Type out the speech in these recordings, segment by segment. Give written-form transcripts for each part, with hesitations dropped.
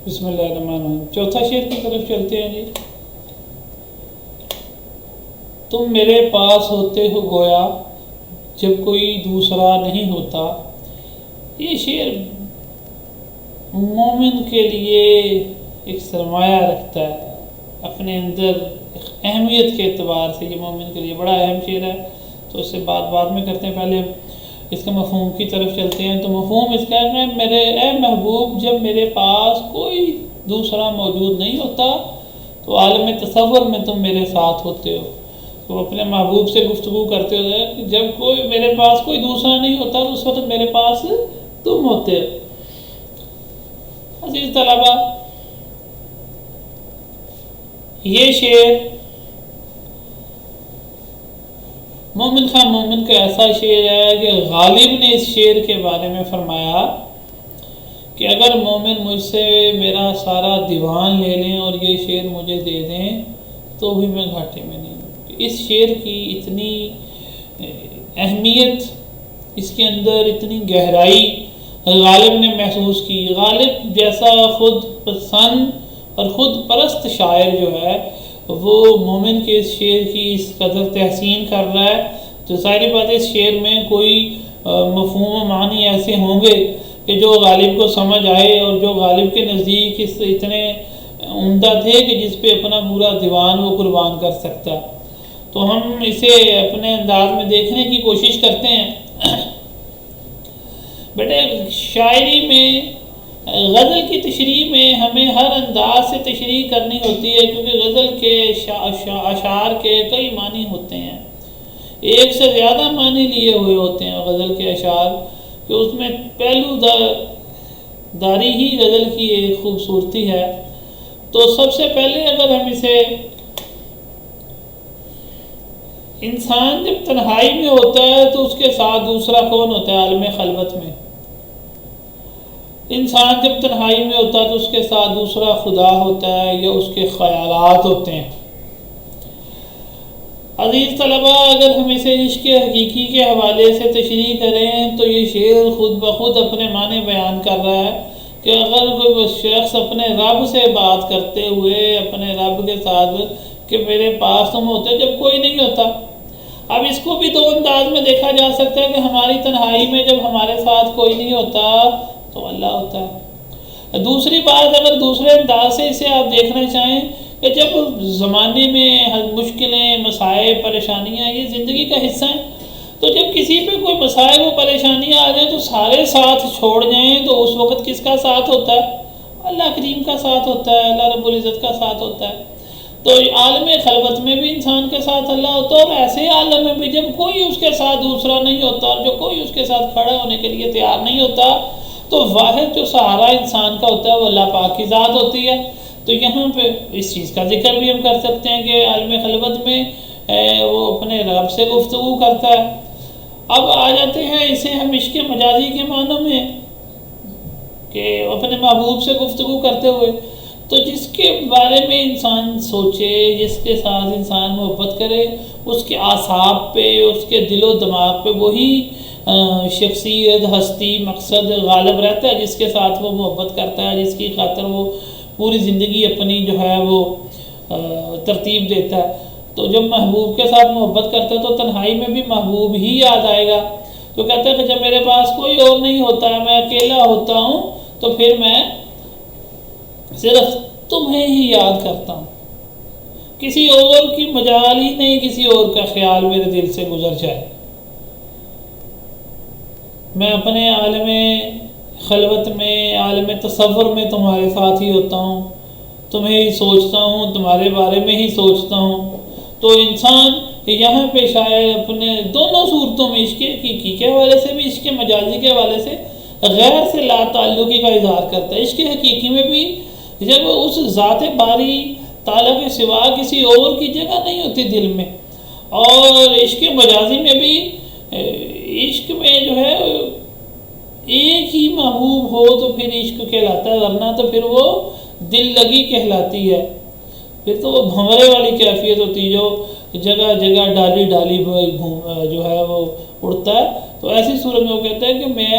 بسم اللہ الرحمن الرحیم۔ چوتھا شعر کی طرف چلتے ہیں جی۔ تم میرے پاس ہوتے ہو گویا جب کوئی دوسرا نہیں ہوتا۔ یہ شعر مومن کے لیے ایک سرمایہ رکھتا ہے اپنے اندر، اہمیت کے اعتبار سے یہ مومن کے لیے بڑا اہم شعر ہے۔ تو اس سے بعد میں کرتے ہیں، پہلے اس کا مفہوم کی طرف چلتے ہیں۔ تو مفہوم اس کا ہے، میرے اے محبوب جب میرے پاس کوئی دوسرا موجود نہیں ہوتا تو عالم تصور میں تم میرے ساتھ ہوتے ہو۔ تو اپنے محبوب سے گفتگو کرتے ہوئے کہ جب کوئی میرے پاس کوئی دوسرا نہیں ہوتا تو اس وقت میرے پاس تم ہوتے ہو۔ عزیز طلبہ، یہ شعر مومن خواہ مومن کا ایسا شعر ہے کہ غالب نے اس شعر کے بارے میں فرمایا کہ اگر مومن مجھ سے میرا سارا دیوان لے لیں اور یہ شعر مجھے دے دیں تو بھی میں گھاٹے میں نہیں ہوں۔ اس شعر کی اتنی اہمیت، اس کے اندر اتنی گہرائی غالب نے محسوس کی۔ غالب جیسا خود پسند اور خود پرست شاعر جو ہے وہ مومن کے اس شعر کی اس قدر تحسین کر رہا ہے، تو ظاہری بات ہے اس شعر میں کوئی مفہوم و معنی ایسے ہوں گے کہ جو غالب کو سمجھ آئے اور جو غالب کے نزدیک اس اتنے عمدہ تھے کہ جس پہ اپنا پورا دیوان وہ قربان کر سکتا۔ تو ہم اسے اپنے انداز میں دیکھنے کی کوشش کرتے ہیں۔ بیٹے، شاعری میں، غزل کی تشریح میں ہمیں ہر انداز سے تشریح کرنی ہوتی ہے، کیونکہ غزل کے اشعار کے کئی معنی ہوتے ہیں، ایک سے زیادہ معنی لیے ہوئے ہوتے ہیں غزل کے اشعار، کہ اس میں پہلو داری ہی غزل کی ایک خوبصورتی ہے۔ تو سب سے پہلے اگر ہم اسے، انسان جب تنہائی میں ہوتا ہے تو اس کے ساتھ دوسرا کون ہوتا ہے؟ عالم خلوت میں انسان جب تنہائی میں ہوتا ہے تو اس کے ساتھ دوسرا خدا ہوتا ہے یا اس کے خیالات ہوتے ہیں۔ عزیز طلبہ، اگر ہم اسے عشق حقیقی کے حوالے سے تشریح کریں تو یہ شعر خود بخود اپنے معنی بیان کر رہا ہے کہ اگر کوئی شخص اپنے رب سے بات کرتے ہوئے اپنے رب کے ساتھ کہ میرے پاس تم ہوتے جب کوئی نہیں ہوتا۔ اب اس کو بھی دو انداز میں دیکھا جا سکتا ہے کہ ہماری تنہائی میں جب ہمارے ساتھ کوئی نہیں ہوتا تو اللہ ہوتا ہے۔ دوسری بات، اگر دوسرے انداز سے اسے آپ دیکھنا چاہیں کہ جب زمانے میں مشکلیں، مسائل، پریشانیاں یہ زندگی کا حصہ ہیں، تو جب کسی پہ کوئی مسائل و پریشانیاں آ جائیں تو سارے ساتھ چھوڑ جائیں تو اس وقت کس کا ساتھ ہوتا ہے؟ اللہ کریم کا ساتھ ہوتا ہے، اللہ رب العزت کا ساتھ ہوتا ہے۔ تو عالم خلوت میں بھی انسان کے ساتھ اللہ ہوتا ہے، اور ایسے عالم میں بھی جب کوئی اس کے ساتھ دوسرا نہیں ہوتا اور جو کوئی اس کے ساتھ کھڑا ہونے کے لیے تیار نہیں ہوتا، تو واحد جو سہارا انسان کا ہوتا ہے وہ اللہ پاک کی ذات ہوتی ہے۔ تو یہاں پہ اس چیز کا ذکر بھی ہم کر سکتے ہیں کہ عالم خلوت میں وہ اپنے رب سے گفتگو کرتا ہے۔ اب آ جاتے ہیں اسے ہم عشق مجازی کے معنوں میں کہ اپنے محبوب سے گفتگو کرتے ہوئے، تو جس کے بارے میں انسان سوچے، جس کے ساتھ انسان محبت کرے، اس کے اعصاب پہ، اس کے دل و دماغ پہ وہی شخصیت، ہستی، مقصد غالب رہتا ہے جس کے ساتھ وہ محبت کرتا ہے، جس کی خاطر وہ پوری زندگی اپنی جو ہے وہ ترتیب دیتا ہے۔ تو جب محبوب کے ساتھ محبت کرتا ہے تو تنہائی میں بھی محبوب ہی یاد آئے گا۔ تو کہتا ہے کہ جب میرے پاس کوئی اور نہیں ہوتا، میں اکیلا ہوتا ہوں، تو پھر میں صرف تمہیں ہی یاد کرتا ہوں، کسی اور کی مجال ہی نہیں، کسی اور کا خیال میرے دل سے گزر جائے۔ میں اپنے عالم خلوت میں، عالم تصور میں تمہارے ساتھ ہی ہوتا ہوں، تمہیں ہی سوچتا ہوں، تمہارے بارے میں ہی سوچتا ہوں۔ تو انسان یہاں پہ شاید اپنے دونوں صورتوں میں، عشق حقیقی کے حوالے سے بھی، عشق مجازی کے حوالے سے غیر سے لا تعلقی کا اظہار کرتا ہے۔ عشق حقیقی میں بھی جب اس ذات باری تعالیٰ کے سوا کسی اور کی جگہ نہیں ہوتی دل میں، اور عشق مجازی میں بھی عشق میں جو ہے ایک ہی محبوب ہو تو پھر عشق کہلاتا ہے، ورنہ تو پھر وہ دل لگی کہلاتی ہے، پھر تو وہ بھنورے والی کیفیت ہوتی ہے جو جگہ جگہ ڈالی ڈالی جو ہے وہ اڑتا ہے۔ تو ایسی صورت میں وہ کہتا ہے کہ میں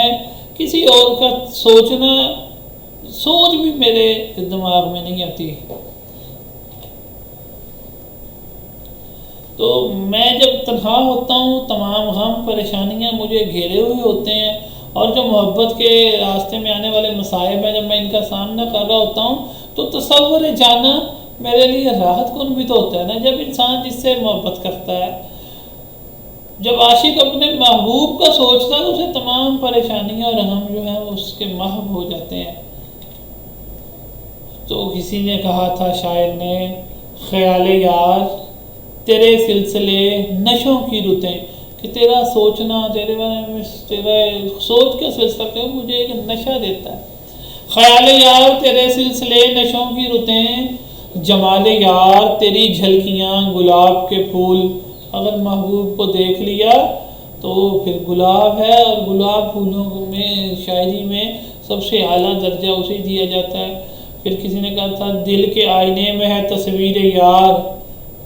کسی اور کا سوچنا سوچ بھی میرے دماغ میں نہیں آتی۔ تو میں جب تنہا ہوتا ہوں، تمام غم پریشانیاں مجھے گھیرے ہوئے ہوتے ہیں، اور جو محبت کے راستے میں آنے والے مصائب ہیں جب میں ان کا سامنا کر رہا ہوتا ہوں، تو تصور جانا میرے لیے راحت کن بھی تو ہوتا ہے نا۔ جب انسان جس سے محبت کرتا ہے، جب عاشق اپنے محبوب کا سوچتا ہے تو اسے تمام پریشانیاں اور غم جو ہیں وہ اس کے محو ہو جاتے ہیں۔ تو کسی نے کہا تھا، شاعر نے، خیال یار تیرے سلسلے نشوں کی رتیں، کہ تیرا سوچنا، تیرے بارے میں تیرا سوچ کا سلسلہ کہ مجھے ایک نشہ دیتا ہے۔ خیال یار تیرے سلسلے نشوں کی رتیں، جمال یار تیری جھلکیاں گلاب کے پھول۔ اگر محبوب کو دیکھ لیا تو پھر گلاب ہے، اور گلاب پھولوں میں شاعری میں سب سے اعلیٰ درجہ اسے دیا جاتا ہے۔ پھر کسی نے کہا تھا، دل کے آئینے میں ہے تصویر یار،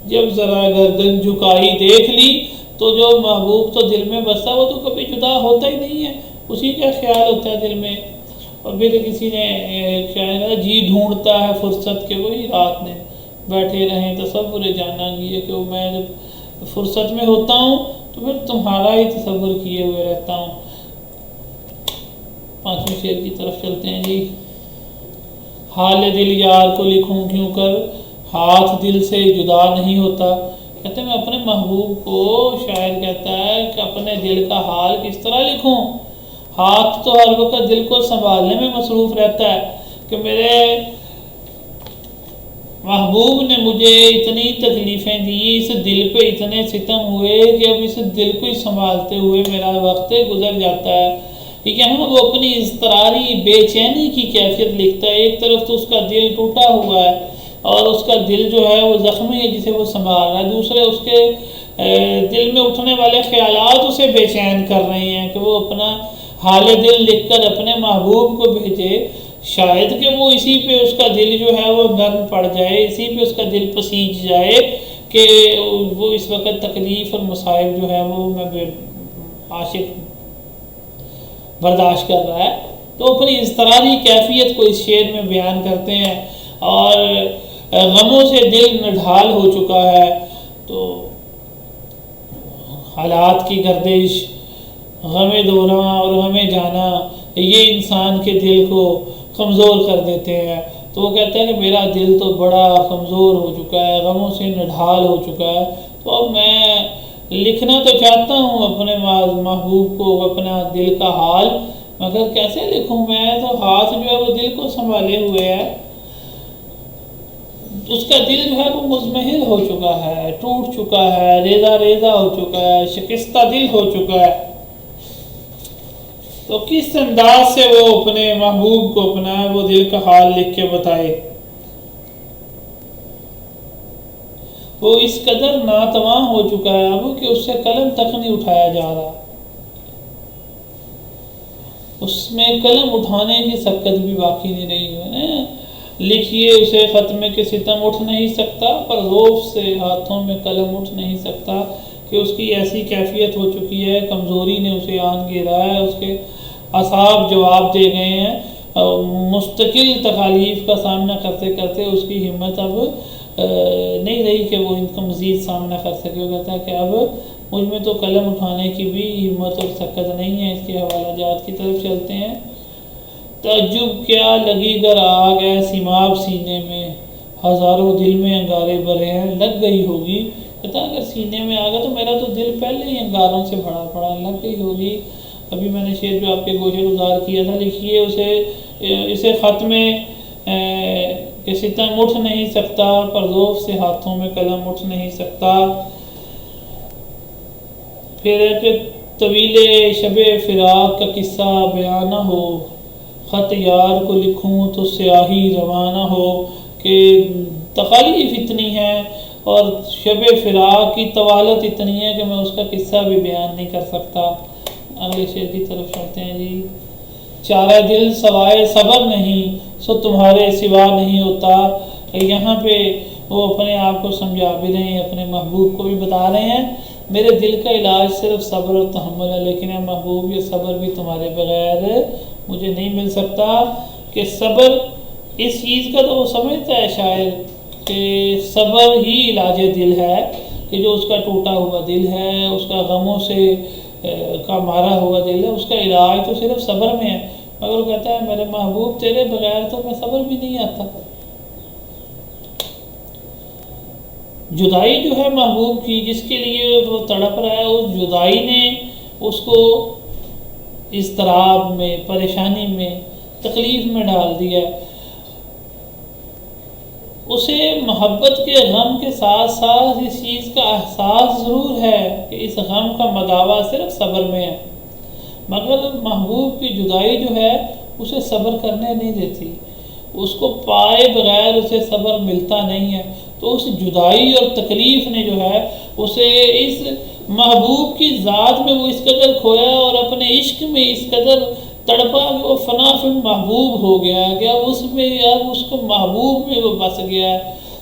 جب ذرا گردن جھکائی دیکھ لی، تو جو محبوب تو دل میں بستا وہ تو کبھی جدا ہوتا ہی نہیں ہے، اسی کا خیال ہوتا ہے دل میں۔ اور پھر کسی نے خیال کہا، جی ڈھونڈتا ہے فرصت کے وہی رات نے بیٹھے رہیں تصور جانا کیے، کہ میں جب فرصت میں ہوتا ہوں تو پھر تمہارا ہی تصور کیے ہوئے رہتا ہوں۔ 5ویں شعر کی طرف چلتے ہیں جی۔ حال دل یار کو لکھوں کیوں کر، ہاتھ دل سے جدا نہیں ہوتا۔ کہتے ہیں میں اپنے محبوب کو، شاعر کہتا ہے کہ اپنے دل کا حال کس طرح لکھوں، ہاتھ تو ہر وقت دل کو سنبھالنے میں مصروف رہتا ہے، کہ میرے محبوب نے مجھے اتنی تکلیفیں دی، اس دل پہ اتنے ستم ہوئے کہ اب اس دل کو ہی سنبھالتے ہوئے میرا وقت گزر جاتا ہے۔ یہاں وہ اپنی اضطراری بے چینی کی کیفیت لکھتا ہے۔ ایک طرف تو اس کا دل ٹوٹا ہوا ہے اور اس کا دل جو ہے وہ زخمی ہے جسے وہ سنبھال رہا ہے، دوسرے اس کے دل میں اٹھنے والے خیالات اسے بے چین کر رہے ہیں کہ وہ اپنا حال دل لکھ کر اپنے محبوب کو بھیجے، شاید کہ وہ اسی پہ اس کا دل جو ہے وہ نرم پڑ جائے، اسی پہ اس کا دل پسیج جائے کہ وہ اس وقت تکلیف اور مصائب جو ہے وہ میں عاشق برداشت کر رہا ہے۔ تو اپنی اضطراری کیفیت کو اس شعر میں بیان کرتے ہیں، اور غموں سے دل نڈھال ہو چکا ہے، تو حالات کی گردش، غم دوراں اور غم جانا، یہ انسان کے دل کو کمزور کر دیتے ہیں۔ تو وہ کہتا ہے کہ میرا دل تو بڑا کمزور ہو چکا ہے، غموں سے نڈھال ہو چکا ہے، تو اب میں لکھنا تو چاہتا ہوں اپنے محبوب کو اپنا دل کا حال، مگر کیسے لکھوں؟ میں تو ہاتھ جو ہے وہ دل کو سنبھالے ہوئے ہے، اس کا دل جو ہے وہ مزمحل ہو چکا ہے، ٹوٹ چکا ہے، ریزہ ریزہ ہو چکا ہے، شکستہ دل ہو چکا ہے۔ تو کس انداز سے وہ اپنے محبوب کو اپنا وہ دل کا حال لکھ کے بتائے؟ وہ اس قدر ناتواں ہو چکا ہے اب کہ اس سے قلم تک نہیں اٹھایا جا رہا، اس میں قلم اٹھانے کی سکت بھی باقی نہیں رہی ہے۔ لکھیے اسے ختم کے ستم اٹھ نہیں سکتا، پر روف سے ہاتھوں میں قلم اٹھ نہیں سکتا، کہ اس کی ایسی کیفیت ہو چکی ہے، کمزوری نے اسے آن گھیرا ہے، اس کے اعصاب جواب دے گئے ہیں، مستقل تکالیف کا سامنا کرتے کرتے اس کی ہمت اب نہیں رہی کہ وہ ان کا مزید سامنا کر سکے۔ وہ کہتا ہے کہ اب مجھ میں تو قلم اٹھانے کی بھی ہمت اور سکت نہیں ہے۔ اس کے حوالہ جات کی طرف چلتے ہیں۔ تعجب کیا لگی گر آگ ہے سیماب سینے میں، ہزاروں دل میں انگارے بھرے ہیں، لگ گئی ہوگی۔ کہتا اگر سینے میں آ گیا تو میرا تو دل پہلے ہی انگاروں سے بھرا پڑا، لگ گئی ہوگی۔ ابھی میں نے شعر جو آپ کے گوشے گزار کیا تھا، لکھیے اسے خط میں کہ ستم اٹھ نہیں سکتا، پر ذوف سے ہاتھوں میں قلم اٹھ نہیں سکتا۔ پھر ہے کہ طویل شب فراق کا قصہ بیان نہ ہو، خط یار کو لکھوں تو سیاہی روانہ ہو، کہ تکالیف اتنی ہے اور شب فراق کی طوالت اتنی ہے کہ میں اس کا قصہ بھی بیان نہیں کر سکتا۔ اگلے شعر کی طرف چلتے ہیں جی۔ چارہ دل سوائے صبر نہیں، سو تمہارے سوا نہیں ہوتا۔ یہاں پہ وہ اپنے آپ کو سمجھا بھی رہے ہیں، اپنے محبوب کو بھی بتا رہے ہیں میرے دل کا علاج صرف صبر اور تحمل ہے، لیکن اے محبوب یہ صبر بھی تمہارے بغیر مجھے نہیں مل سکتا۔ کہ صبر اس چیز کا تو وہ سمجھتا ہے شاعر کہ صبر ہی علاج دل ہے، کہ جو اس کا ٹوٹا ہوا دل ہے، اس کا غموں سے کا مارا ہوا دل ہے، اس کا علاج تو صرف صبر میں ہے۔ مگر وہ کہتا ہے میرے محبوب تیرے بغیر تو میں صبر بھی نہیں آتا۔ جدائی جو ہے محبوب کی، جس کے لیے وہ تڑپ رہا ہے، اس جدائی نے اس کو اضطراب میں، پریشانی میں، تکلیف میں ڈال دیا۔ اسے محبت کے غم کے ساتھ ساتھ اس چیز کا احساس ضرور ہے کہ اس غم کا مداوع صرف صبر میں ہے، مگر محبوب کی جدائی جو ہے اسے صبر کرنے نہیں دیتی، اس کو پائے بغیر اسے صبر ملتا نہیں ہے۔ تو اس جدائی اور تکلیف نے جو ہے اسے اس محبوب کی ذات میں وہ اس قدر کھویا اور اپنے عشق میں اس قدر تڑپا کہ وہ فنا فی محبوب ہو گیا کہ اب اس میں، اب اس کو محبوب میں وہ بس گیا ہے،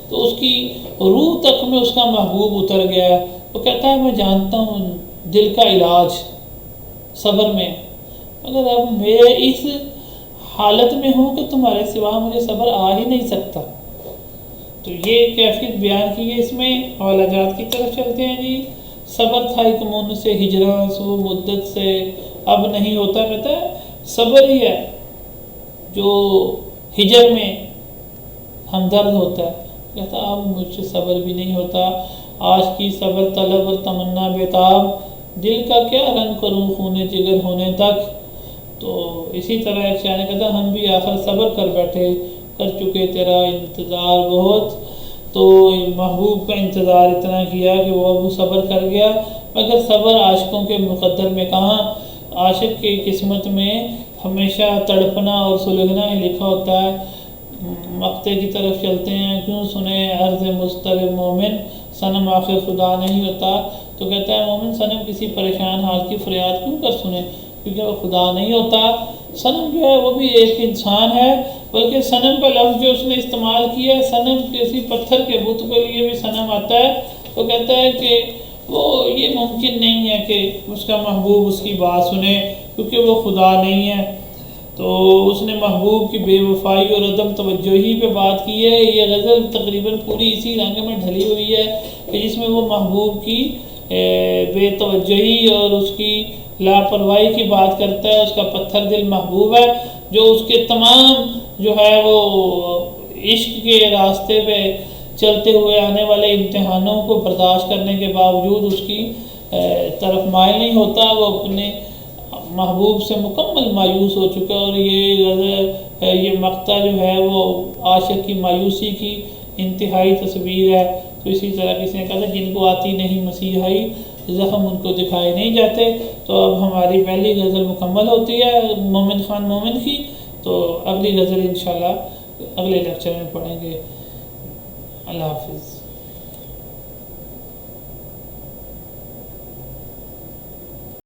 تو اس کی روح تک میں اس کا محبوب اتر گیا ہے۔ وہ کہتا ہے میں جانتا ہوں دل کا علاج صبر میں، مگر اب میں اس حالت میں ہوں کہ تمہارے سوا مجھے صبر آ ہی نہیں سکتا۔ تو یہ کیفیت بیان کی ہے۔ اس میں حوالہ جات کی طرف چلتے ہیں جی۔ صبر تھا ایک من سے ہجراں سو مدت سے اب نہیں ہوتا، کہتا ہے صبر ہی ہے جو ہجر میں ہمدرد ہوتا ہے، کہتا اب مجھ سے صبر بھی نہیں ہوتا۔ آج کی صبر طلب اور تمنا بیتاب، دل کا کیا رنگ کروں خون جگر ہونے تک۔ تو اسی طرح ایک شاعر نے کہتا ہم بھی آخر صبر کر بیٹھے، کر چکے تیرا انتظار بہت۔ تو محبوب کا انتظار اتنا کیا کہ وہ اب صبر کر گیا، مگر صبر عاشقوں کے مقدر میں کہاں، عاشق کی قسمت میں ہمیشہ تڑپنا اور سلگنا ہی لکھا ہوتا ہے۔ مقطع کی طرف چلتے ہیں۔ کیوں سنے عرض مضطرب مومن، صنم آخر خدا نہیں ہوتا۔ تو کہتا ہے مومن صنم کسی پریشان حال کی فریاد کیوں کر سنے، کیونکہ وہ خدا نہیں ہوتا۔ صنم جو ہے وہ بھی ایک انسان ہے، بلکہ صنم کا لفظ جو اس نے استعمال کیا ہے، صنم کسی پتھر کے بت کے لیے بھی صنم آتا ہے۔ وہ کہتا ہے کہ وہ یہ ممکن نہیں ہے کہ اس کا محبوب اس کی بات سنے، کیونکہ وہ خدا نہیں ہے۔ تو اس نے محبوب کی بے وفائی اور عدم توجہی پہ بات کی ہے۔ یہ غزل تقریباً پوری اسی رنگ میں ڈھلی ہوئی ہے کہ جس میں وہ محبوب کی بے توجہی اور اس کی لاپرواہی کی بات کرتا ہے۔ اس کا پتھر دل محبوب ہے جو اس کے تمام جو ہے وہ عشق کے راستے پہ چلتے ہوئے آنے والے امتحانوں کو برداشت کرنے کے باوجود اس کی طرف مائل نہیں ہوتا، وہ اپنے محبوب سے مکمل مایوس ہو چکا۔ اور یہ غزل، یہ مقطع جو ہے وہ عاشق کی مایوسی کی انتہائی تصویر ہے۔ تو اسی طرح کسی نے کہا تھا جن کو آتی نہیں مسیحائی، زخم ان کو دکھائے نہیں جاتے۔ تو اب ہماری پہلی غزل مکمل ہوتی ہے مومن خان مومن کی، تو اگلی غزل انشاءاللہ اگلے لیکچر میں پڑھیں گے۔ اللہ حافظ۔